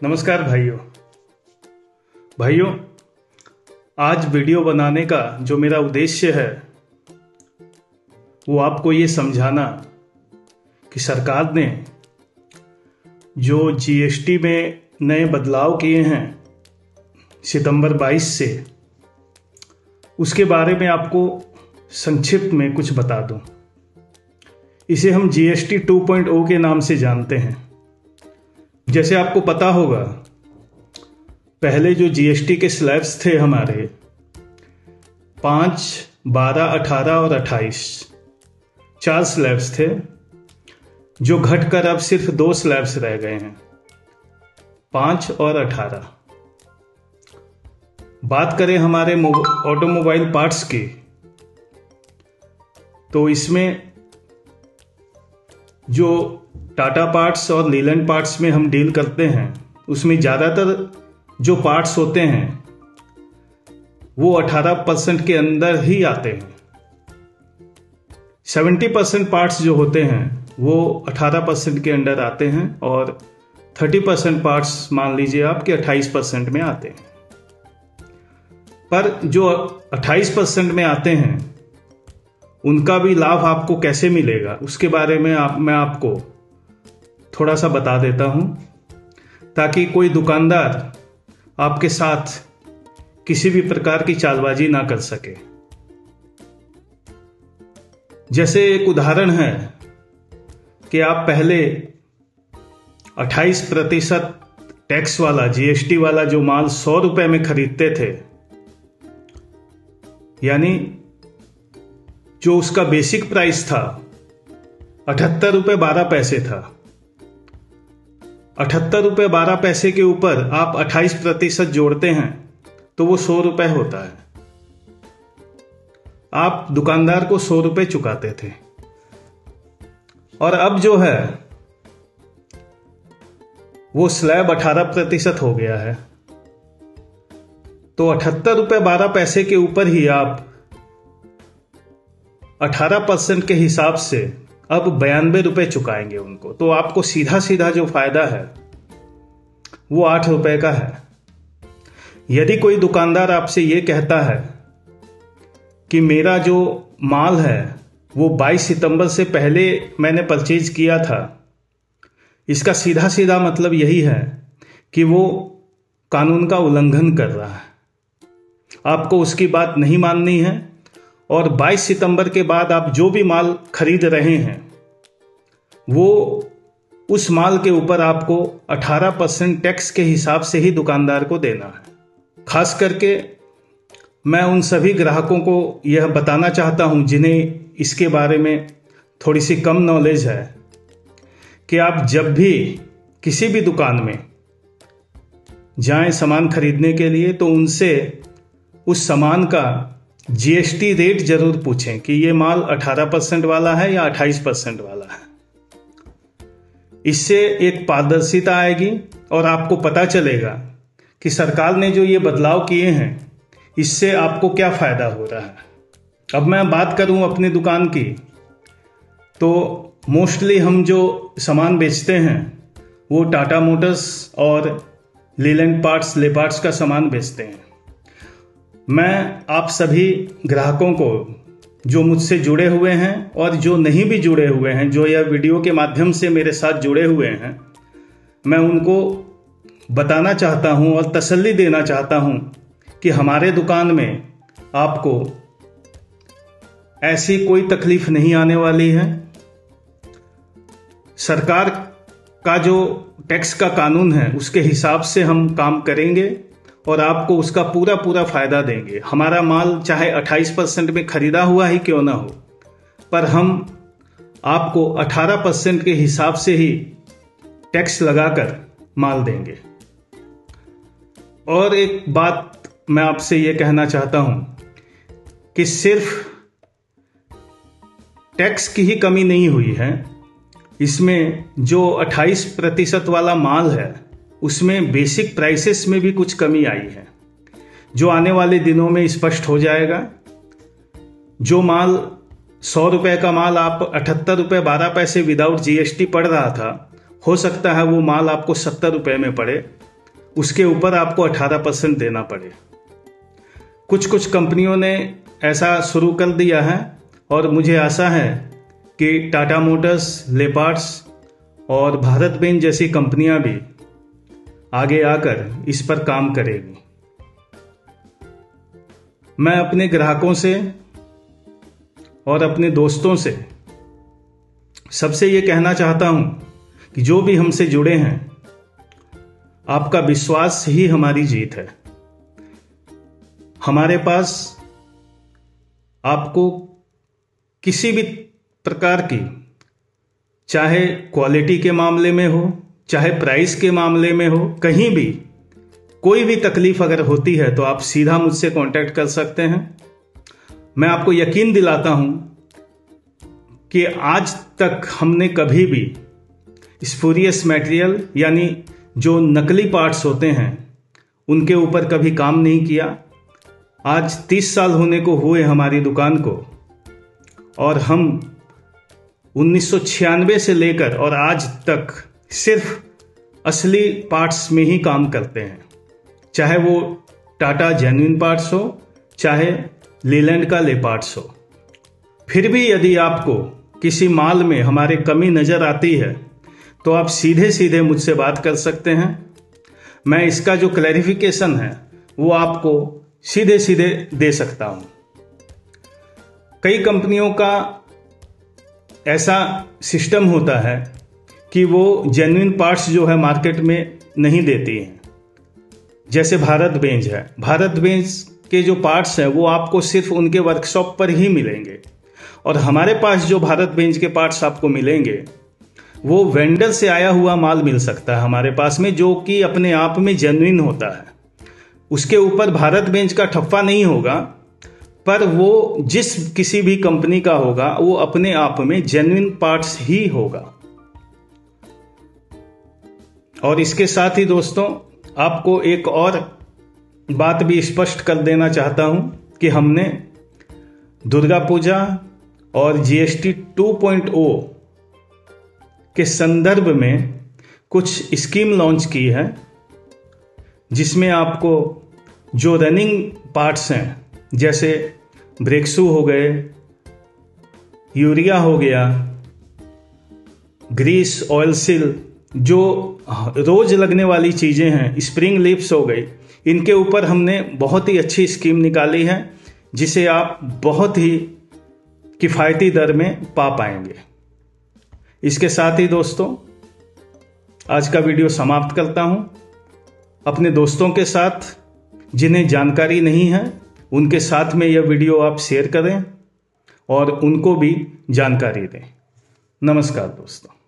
नमस्कार भाइयों, आज वीडियो बनाने का जो मेरा उद्देश्य है वो आपको ये समझाना कि सरकार ने जो जीएसटी में नए बदलाव किए हैं सितंबर 22 से, उसके बारे में आपको संक्षिप्त में कुछ बता दूं। इसे हम जीएसटी 2.0 के नाम से जानते हैं। जैसे आपको पता होगा, पहले जो जीएसटी के स्लैब्स थे हमारे 5, 12, 18 और 28, 4 स्लैब्स थे, जो घटकर अब सिर्फ 2 स्लैब्स रह गए हैं, 5 और 18। बात करें हमारे ऑटोमोबाइल पार्ट्स की, तो इसमें जो टाटा पार्ट्स और लीलैंड पार्ट्स में हम डील करते हैं, उसमें ज़्यादातर जो पार्ट्स होते हैं वो 18% के अंदर ही आते हैं। 70% पार्ट्स जो होते हैं वो 18% के अंदर आते हैं और 30% पार्ट्स मान लीजिए आप कि 28% में आते हैं। पर जो 28% में आते हैं उनका भी लाभ आपको कैसे मिलेगा, उसके बारे में मैं आपको थोड़ा सा बता देता हूं, ताकि कोई दुकानदार आपके साथ किसी भी प्रकार की चालबाजी ना कर सके। जैसे एक उदाहरण है कि आप पहले 28% टैक्स वाला जीएसटी वाला जो माल 100 रुपए में खरीदते थे, यानी जो उसका बेसिक प्राइस था 78 रुपए 12 पैसे था, 78 रुपए 12 पैसे के ऊपर आप 28% जोड़ते हैं तो वो 100 रुपए होता है। आप दुकानदार को 100 रुपए चुकाते थे, और अब जो है वो स्लैब 18% हो गया है, तो 78 रुपए 12 पैसे के ऊपर ही आप 18% के हिसाब से अब 92 रुपए चुकाएंगे उनको। तो आपको सीधा सीधा जो फायदा है वो 8 रुपए का है। यदि कोई दुकानदार आपसे ये कहता है कि मेरा जो माल है वो 22 सितंबर से पहले मैंने परचेज किया था, इसका सीधा सीधा मतलब यही है कि वो कानून का उल्लंघन कर रहा है। आपको उसकी बात नहीं माननी है, और 22 सितंबर के बाद आप जो भी माल खरीद रहे हैं वो उस माल के ऊपर आपको 18% टैक्स के हिसाब से ही दुकानदार को देना है। खास करके मैं उन सभी ग्राहकों को यह बताना चाहता हूं जिन्हें इसके बारे में थोड़ी सी कम नॉलेज है, कि आप जब भी किसी भी दुकान में जाएं सामान खरीदने के लिए, तो उनसे उस सामान का जीएसटी रेट जरूर पूछें कि ये माल 18% वाला है या 28% वाला है। इससे एक पारदर्शिता आएगी और आपको पता चलेगा कि सरकार ने जो ये बदलाव किए हैं इससे आपको क्या फायदा हो रहा है। अब मैं बात करूं अपनी दुकान की, तो मोस्टली हम जो सामान बेचते हैं वो टाटा मोटर्स और लीलैंड पार्ट्स, ले पार्ट्स का सामान बेचते हैं। मैं आप सभी ग्राहकों को जो मुझसे जुड़े हुए हैं और जो नहीं भी जुड़े हुए हैं, जो यह वीडियो के माध्यम से मेरे साथ जुड़े हुए हैं, मैं उनको बताना चाहता हूं और तसल्ली देना चाहता हूं कि हमारे दुकान में आपको ऐसी कोई तकलीफ नहीं आने वाली है। सरकार का जो टैक्स का कानून है उसके हिसाब से हम काम करेंगे और आपको उसका पूरा पूरा फायदा देंगे। हमारा माल चाहे 28% में खरीदा हुआ ही क्यों ना हो, पर हम आपको 18% के हिसाब से ही टैक्स लगाकर माल देंगे। और एक बात मैं आपसे ये कहना चाहता हूं कि सिर्फ टैक्स की ही कमी नहीं हुई है, इसमें जो 28% वाला माल है उसमें बेसिक प्राइसेस में भी कुछ कमी आई है, जो आने वाले दिनों में स्पष्ट हो जाएगा। जो माल 100 रुपए का माल आप 78 रुपए 12 पैसे विदाउट जीएसटी पड़ रहा था, हो सकता है वो माल आपको 70 रुपए में पड़े उसके ऊपर आपको 18% देना पड़े। कुछ कुछ कंपनियों ने ऐसा शुरू कर दिया है और मुझे आशा है कि टाटा मोटर्स, लेपार्ड्स और भारत बेंज जैसी कंपनियां भी आगे आकर इस पर काम करेगी। मैं अपने ग्राहकों से और अपने दोस्तों से सबसे ये कहना चाहता हूं कि जो भी हमसे जुड़े हैं, आपका विश्वास ही हमारी जीत है। हमारे पास आपको किसी भी प्रकार की, चाहे क्वालिटी के मामले में हो, चाहे प्राइस के मामले में हो, कहीं भी कोई भी तकलीफ अगर होती है तो आप सीधा मुझसे कांटेक्ट कर सकते हैं। मैं आपको यकीन दिलाता हूं कि आज तक हमने कभी भी स्पूरियस मटेरियल यानी जो नकली पार्ट्स होते हैं उनके ऊपर कभी काम नहीं किया। आज 30 साल होने को हुए हमारी दुकान को और हम 1996 से लेकर और आज तक सिर्फ असली पार्ट्स में ही काम करते हैं, चाहे वो टाटा जेन्युइन पार्ट्स हो, चाहे लीलैंड का लेपार्ड्स हो। फिर भी यदि आपको किसी माल में हमारे कमी नजर आती है तो आप सीधे सीधे मुझसे बात कर सकते हैं। मैं इसका जो क्लैरिफिकेशन है वो आपको सीधे सीधे दे सकता हूं। कई कंपनियों का ऐसा सिस्टम होता है कि वो जेन्युइन पार्ट्स जो है मार्केट में नहीं देती हैं। जैसे भारत बेंज है, भारत बेंज के जो पार्ट्स हैं वो आपको सिर्फ उनके वर्कशॉप पर ही मिलेंगे और हमारे पास जो भारत बेंज के पार्ट्स आपको मिलेंगे वो वेंडर से आया हुआ माल मिल सकता है हमारे पास में, जो कि अपने आप में जेन्युइन होता है। उसके ऊपर भारत बेंज का ठप्पा नहीं होगा, पर वो जिस किसी भी कंपनी का होगा वो अपने आप में जेन्युइन पार्ट्स ही होगा। और इसके साथ ही दोस्तों, आपको एक और बात भी स्पष्ट कर देना चाहता हूं कि हमने दुर्गा पूजा और जीएसटी 2.0 के संदर्भ में कुछ स्कीम लॉन्च की है, जिसमें आपको जो रनिंग पार्ट्स हैं जैसे ब्रेक शू हो गए, यूरिया हो गया, ग्रीस, ऑयल सील, जो रोज लगने वाली चीजें हैं, स्प्रिंग लिप्स हो गई, इनके ऊपर हमने बहुत ही अच्छी स्कीम निकाली है जिसे आप बहुत ही किफ़ायती दर में पा पाएंगे। इसके साथ ही दोस्तों, आज का वीडियो समाप्त करता हूं। अपने दोस्तों के साथ जिन्हें जानकारी नहीं है उनके साथ में यह वीडियो आप शेयर करें और उनको भी जानकारी दें। नमस्कार दोस्तों।